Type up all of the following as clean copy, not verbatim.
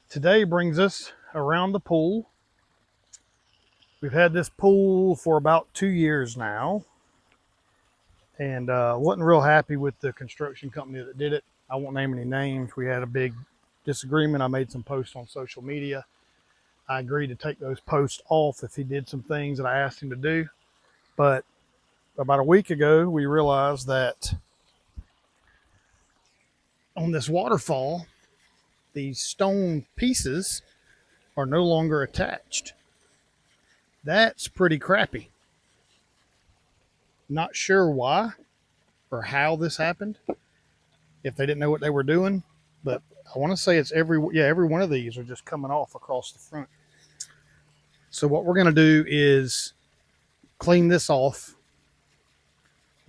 Today brings us around the pool. We've had this pool for about 2 years now, and wasn't real happy with the construction company that did it. I won't name any names. We had a big disagreement. I made some posts on social media. I agreed to take those posts off if he did some things that I asked him to do. But about a week ago, we realized that on this waterfall, these stone pieces are no longer attached. That's pretty crappy. Not sure why or how this happened, if they didn't know what they were doing, but I want to say it's every one of these are just coming off across the front. So what we're going to do is clean this off,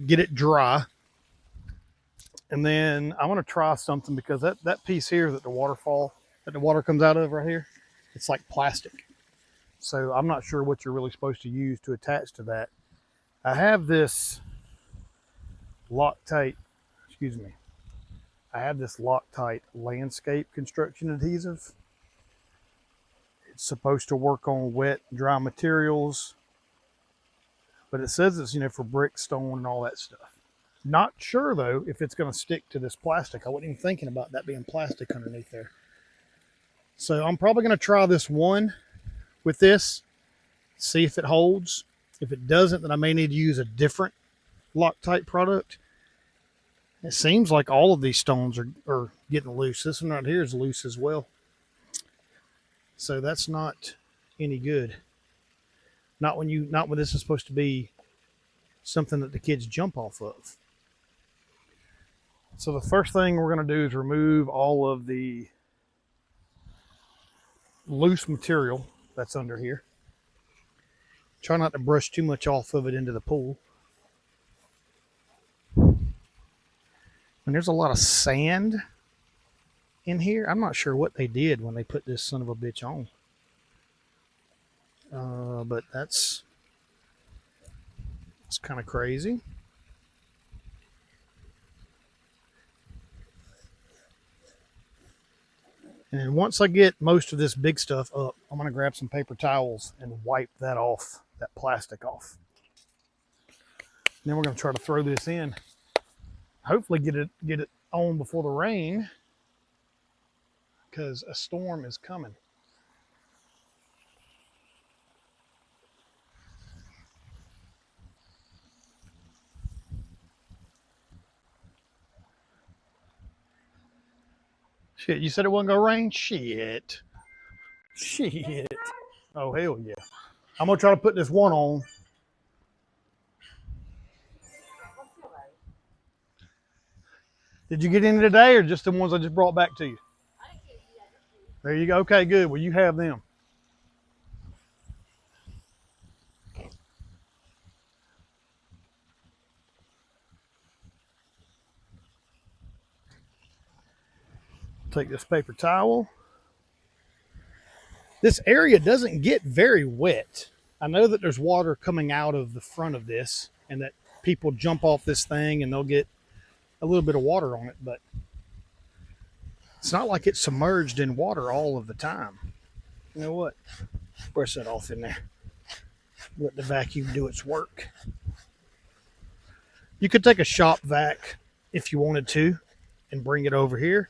get it dry, and then I want to try something because that piece here that the water comes out of right here, it's like plastic. So I'm not sure what you're really supposed to use to attach to that. I have this Loctite, excuse me. I have this Loctite landscape construction adhesive. It's supposed to work on wet, dry materials, but it says it's, for brick, stone, and all that stuff. Not sure though if it's going to stick to this plastic. I wasn't even thinking about that being plastic underneath there. So I'm probably going to try this one with this, see if it holds. If it doesn't, then I may need to use a different Loctite product. It seems like all of these stones are getting loose. This one right here is loose as well. So that's not any good. Not when this is supposed to be something that the kids jump off of. So the first thing we're going to do is remove all of the loose material that's under here. Try not to brush too much off of it into the pool. And there's a lot of sand in here. I'm not sure what they did when they put this son of a bitch on. But that's kind of crazy. And once I get most of this big stuff up, I'm going to grab some paper towels and wipe that off, that plastic off. And then we're going to try to throw this in. Hopefully get it on before the rain, because a storm is coming. Shit, you said it wasn't gonna rain? Shit. Oh, hell yeah. I'm gonna try to put this one on. Did you get any today or just the ones I just brought back to you? There you go. Okay, good. Well, you have them. Take this paper towel. This area doesn't get very wet. I know that there's water coming out of the front of this and that people jump off this thing and they'll get a little bit of water on it, but it's not like it's submerged in water all of the time. You know what? Brush that off in there. Let the vacuum do its work. You could take a shop vac if you wanted to and bring it over here.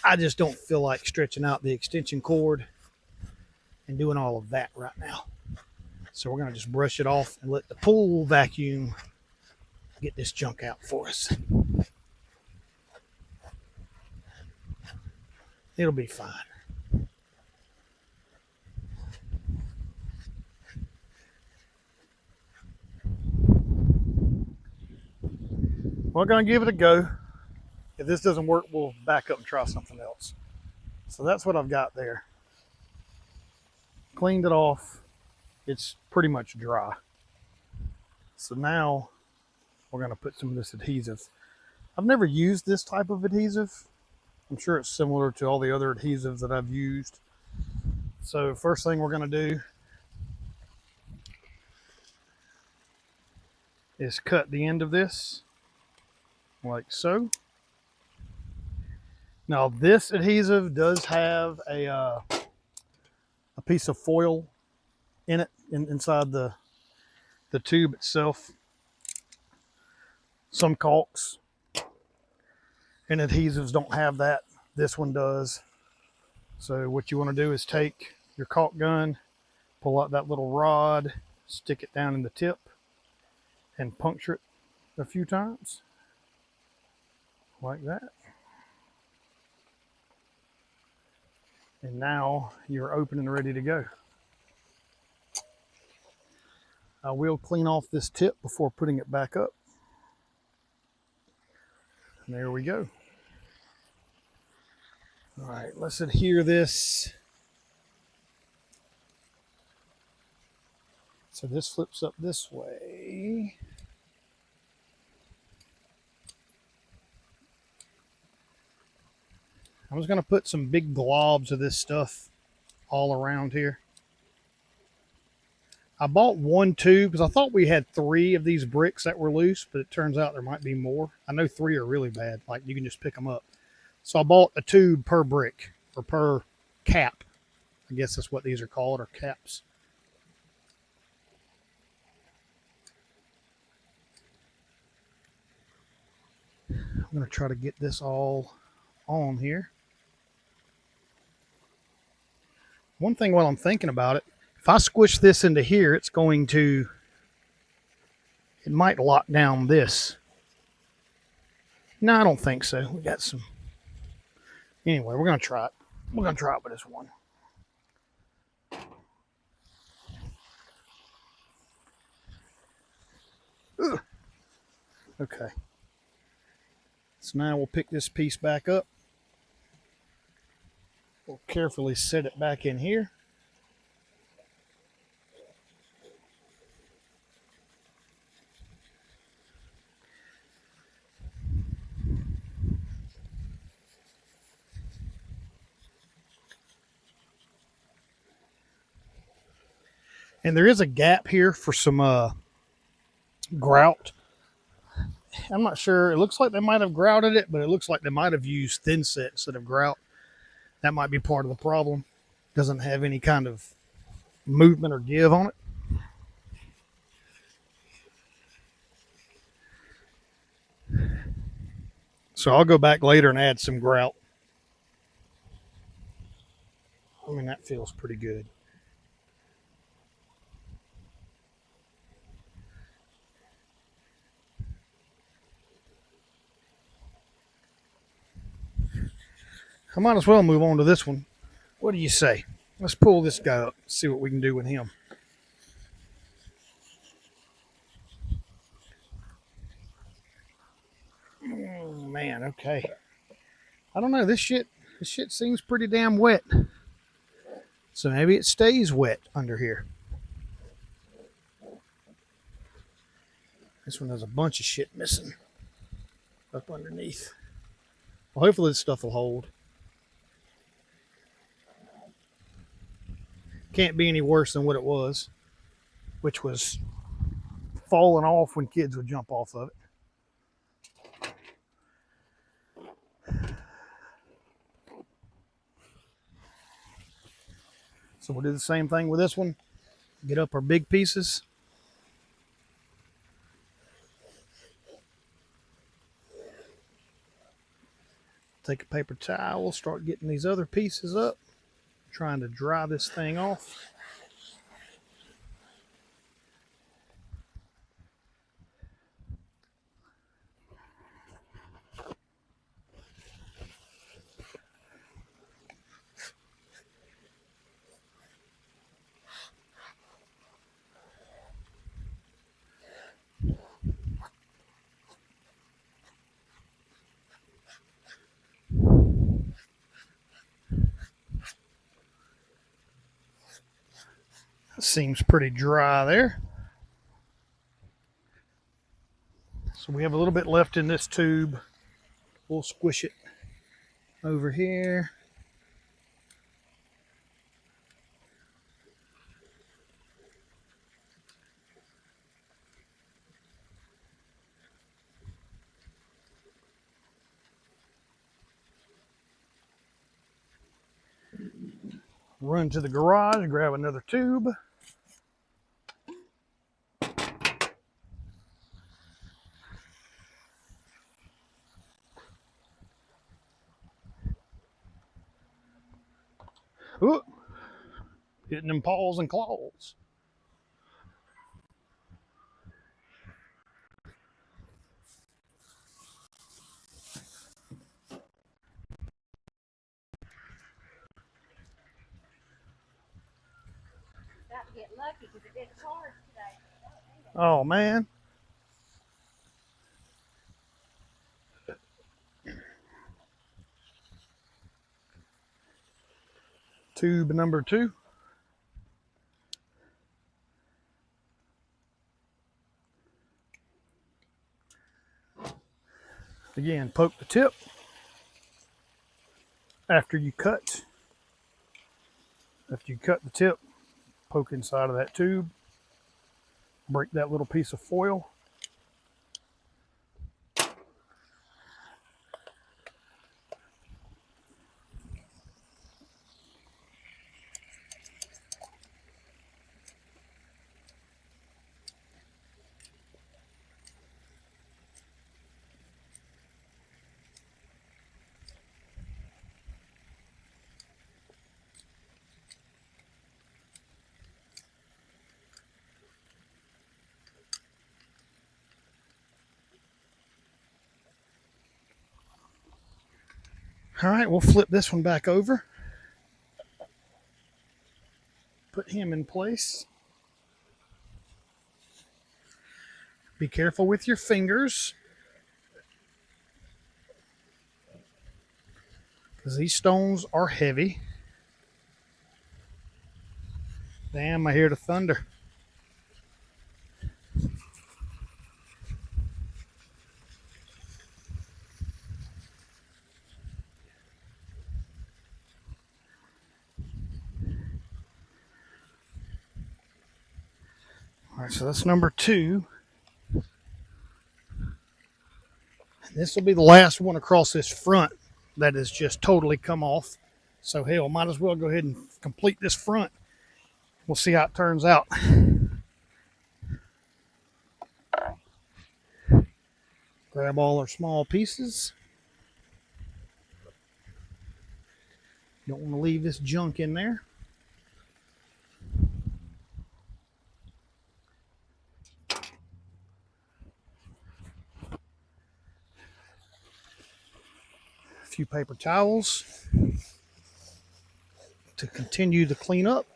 I just don't feel like stretching out the extension cord and doing all of that right now. So we're going to just brush it off and let the pool vacuum get this junk out for us. It'll be fine. We're going to give it a go. If this doesn't work, we'll back up and try something else. So that's what I've got there. Cleaned it off. It's pretty much dry. So now we're going to put some of this adhesive. I've never used this type of adhesive. I'm sure it's similar to all the other adhesives that I've used. So first thing we're going to do is cut the end of this like so. Now this adhesive does have a piece of foil in it, inside the tube itself. Some caulks and adhesives don't have that. This one does. So what you want to do is take your caulk gun, pull out that little rod, stick it down in the tip, and puncture it a few times, like that. And now you're open and ready to go. I will clean off this tip before putting it back up. And there we go. All right, let's adhere this. So this flips up this way. I'm just gonna put some big globs of this stuff all around here. I bought one tube because I thought we had 3 of these bricks that were loose, but it turns out there might be more. I know 3 are really bad, like you can just pick them up. So I bought a tube per brick, or per cap. I guess that's what these are called, or caps. I'm going to try to get this all on here. One thing while I'm thinking about it, if I squish this into here, it might lock down this. No, I don't think so. We got some. Anyway, we're going to try it. We're going to try it with this one. Ugh. Okay. So now we'll pick this piece back up. We'll carefully set it back in here. And there is a gap here for some grout. I'm not sure. It looks like they might have grouted it, but it looks like they might have used thin set instead of grout. That might be part of the problem. Doesn't have any kind of movement or give on it. So I'll go back later and add some grout. I mean, that feels pretty good. I might as well move on to this one. What do you say? Let's pull this guy up, see what we can do with him. Oh, man, okay. I don't know. This shit seems pretty damn wet. So maybe it stays wet under here. This one has a bunch of shit missing up underneath. Well, hopefully this stuff will hold. Can't be any worse than what it was, which was falling off when kids would jump off of it. So we'll do the same thing with this one. Get up our big pieces. Take a paper towel, start getting these other pieces up, trying to dry this thing off. Seems pretty dry there. So we have a little bit left in this tube. We'll squish it over here. Run to the garage, grab another tube. Ooh, hitting them paws and claws. Got to get lucky because it didn't charge today. Oh man. Tube number 2. Again, poke the tip after you cut. After you cut the tip, poke inside of that tube. Break that little piece of foil. All right, we'll flip this one back over. Put him in place. Be careful with your fingers, because these stones are heavy. Damn, I hear the thunder. All right, so that's number 2. This will be the last one across this front that has just totally come off. So hell, might as well go ahead and complete this front. We'll see how it turns out. Grab all our small pieces. Don't want to leave this junk in there. A few paper towels to continue the cleanup.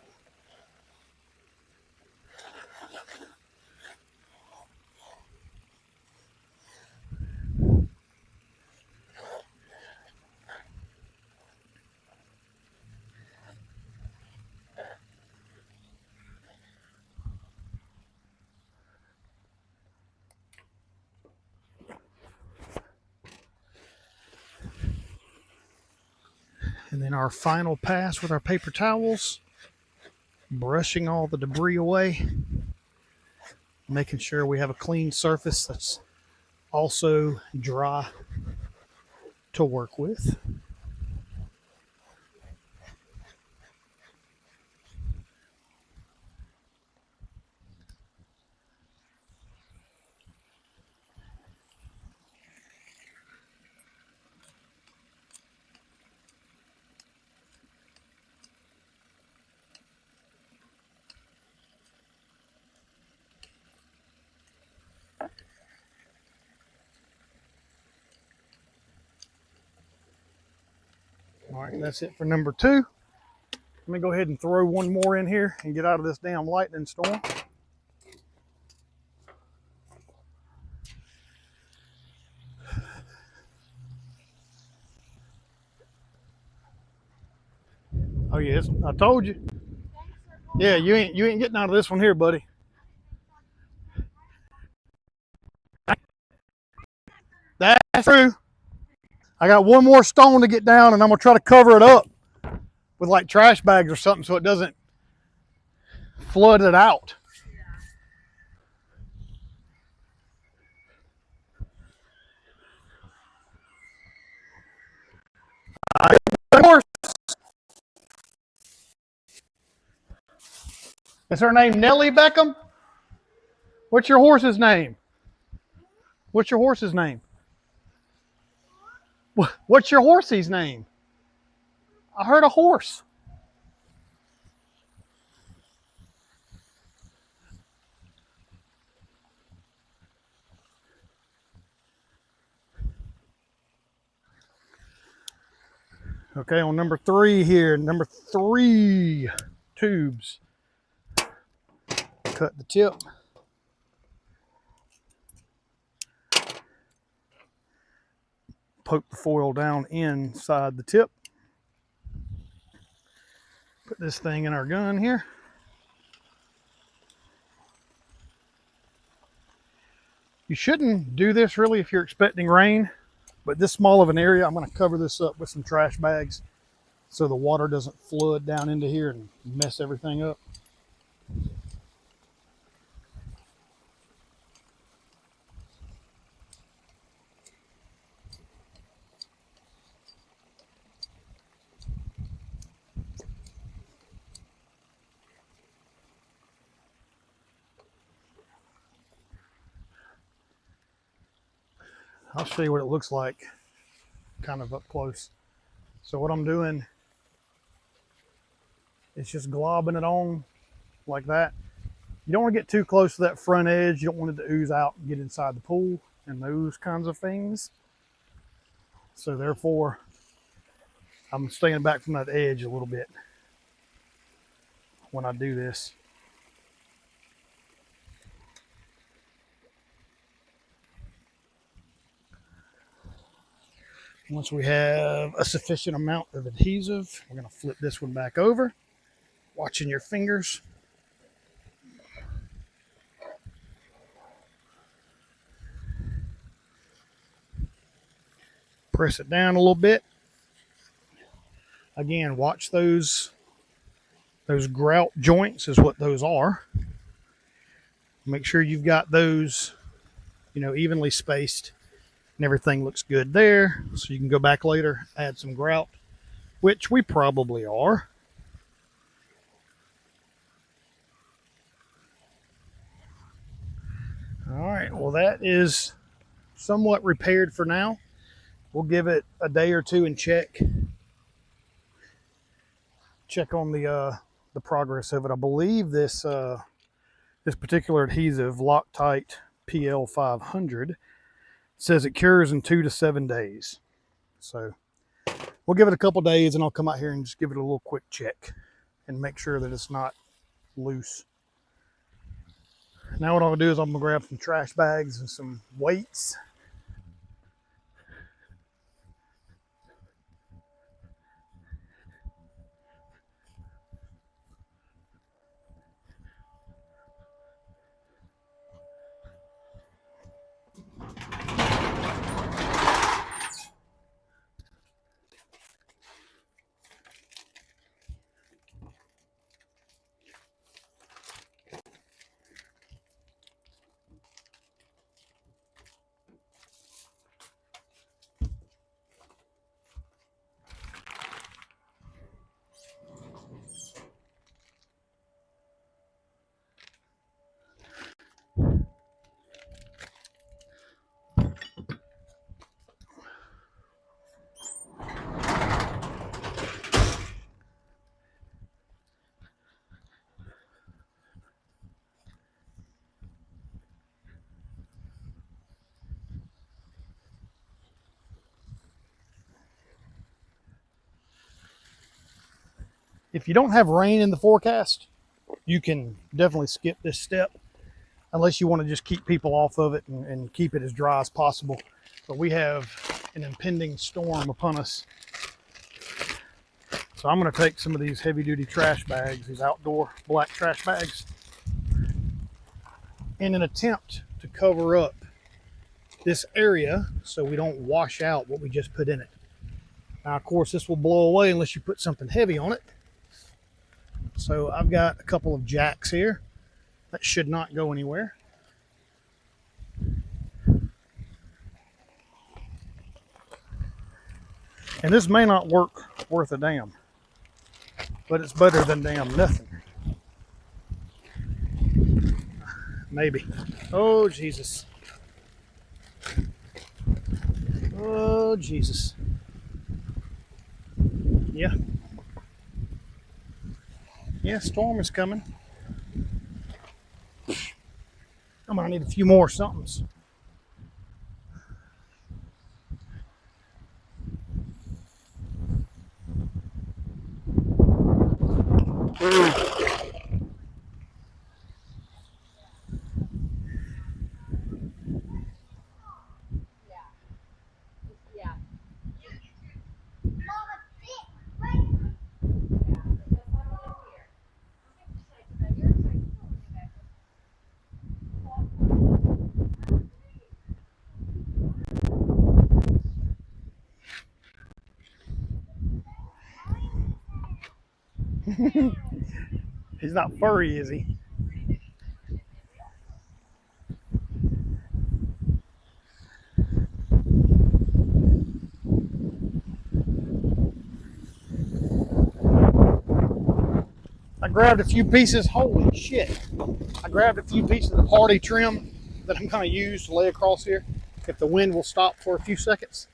And then our final pass with our paper towels, brushing all the debris away, making sure we have a clean surface that's also dry to work with. All right, that's it for number 2. Let me go ahead and throw one more in here and get out of this damn lightning storm. Oh yes, I told you. Yeah, you ain't getting out of this one here, buddy. That's true. I got one more stone to get down, and I'm gonna try to cover it up with like trash bags or something so it doesn't flood it out. Of course. Is her name Nellie Beckham? What's your horse's name? What's your horse's name? What's your horsey's name? I heard a horse. Okay, on number 3 here, number 3 tubes. Cut the tip. Poke the foil down inside the tip. Put this thing in our gun here. You shouldn't do this really if you're expecting rain, but this small of an area, I'm going to cover this up with some trash bags so the water doesn't flood down into here and mess everything up. I'll show you what it looks like kind of up close. So what I'm doing is just globbing it on like that. You don't want to get too close to that front edge. You don't want it to ooze out and get inside the pool and those kinds of things. So therefore, I'm staying back from that edge a little bit when I do this. Once we have a sufficient amount of adhesive, we're going to flip this one back over, watching your fingers. Press it down a little bit. Again, watch those grout joints is what those are. Make sure you've got those, evenly spaced and everything looks good there. So you can go back later, add some grout, which we probably are. All right, well, that is somewhat repaired for now. We'll give it a day or two and check on the progress of it. I believe this particular adhesive, Loctite PL500, says it cures in 2 to 7 days. So we'll give it a couple days and I'll come out here and just give it a little quick check and make sure that it's not loose. Now what I'm gonna do is I'm gonna grab some trash bags and some weights. If you don't have rain in the forecast, you can definitely skip this step unless you want to just keep people off of it and keep it as dry as possible. But we have an impending storm upon us. So I'm going to take some of these heavy duty trash bags, these outdoor black trash bags, in an attempt to cover up this area so we don't wash out what we just put in it. Now, of course, this will blow away unless you put something heavy on it. So I've got a couple of jacks here that should not go anywhere. And this may not work worth a damn, but it's better than damn nothing. Maybe. Oh, Jesus. Oh, Jesus. Yeah. Yeah, storm is coming. I'm gonna need a few more somethings. Yeah. He's not furry, is he? I grabbed a few pieces. Holy shit. I grabbed a few pieces of hardy trim that I'm going to use to lay across here. If the wind will stop for a few seconds,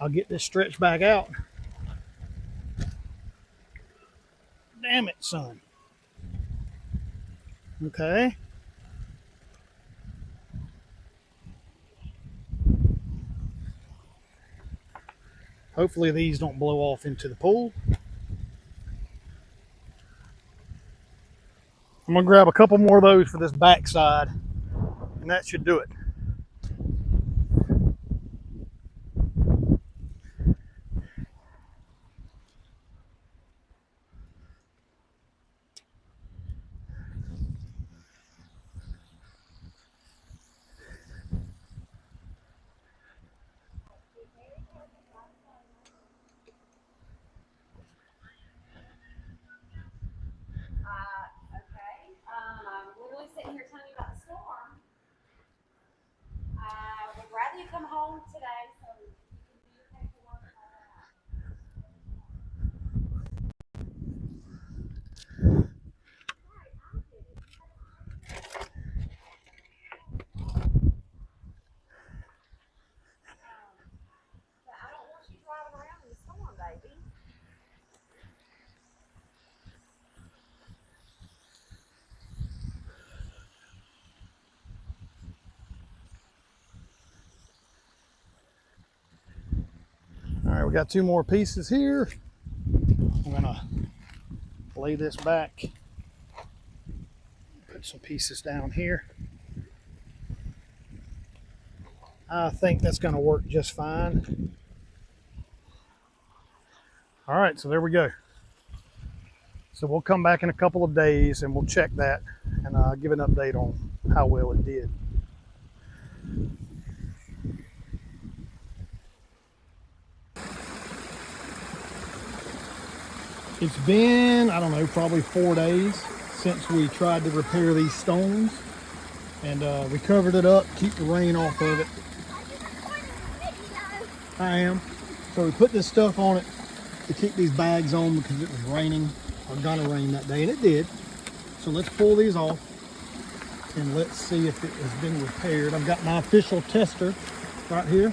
I'll get this stretched back out. Damn it, son. Okay. Hopefully these don't blow off into the pool. I'm gonna grab a couple more of those for this backside, and that should do it. Okay. We're really sitting here telling you about the storm. I would rather you come home today so you can do your paperwork and all that. But I don't want you driving around in the storm, baby. All right, we got two more pieces here. I'm gonna lay this back. Put some pieces down here. I think that's gonna work just fine. All right, so there we go. So we'll come back in a couple of days and we'll check that and give an update on how well it did. It's been, I don't know, probably 4 days since we tried to repair these stones, and we covered it up, keep the rain off of it. I am. So we put this stuff on it to keep these bags on because it was raining, or gonna rain that day, and it did. So let's pull these off and let's see if it has been repaired. I've got my official tester right here.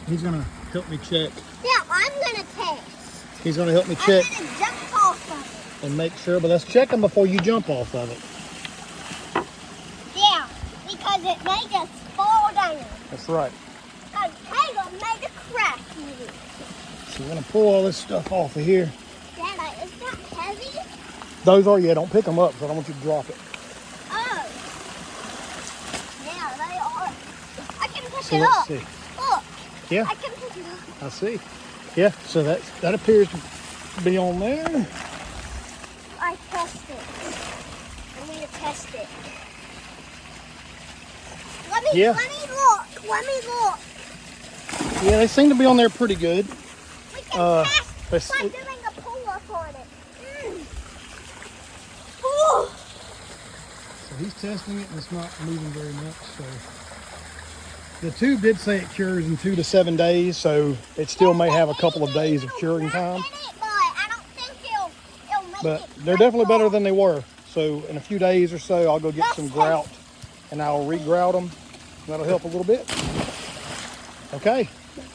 He's gonna help me check. Yeah, I'm gonna test. He's gonna help me check I'm gonna jump off of and make sure, but let's check them before you jump off of it. it. Yeah, because it may just fall down. That's right. Because Caleb made a crack in it. So we're gonna pull all this stuff off of here. Dada, is that heavy? Those are, yeah, don't pick them up because I don't want you to drop it. Oh. Yeah, they are. I can pick So it let's up. see. Look, Yeah, I can pick it up. I see. Yeah, so that appears to be on there. I test it. I'm gonna test it. Yeah. Let me look. Let me look. Yeah, they seem to be on there pretty good. We can let's test by see. doing a pull-up on it. Ooh. So he's testing it and it's not moving very much. So the tube did say it cures in 2 to 7 days, so it still may have a couple of days of curing time. But I don't think it'll make But it they're definitely better than they were. So in a few days or so, I'll go get some grout and I'll re-grout them. That'll help a little bit. Okay.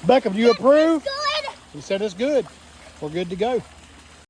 Becca, do you approve? Good. You said it's good. We're good to go.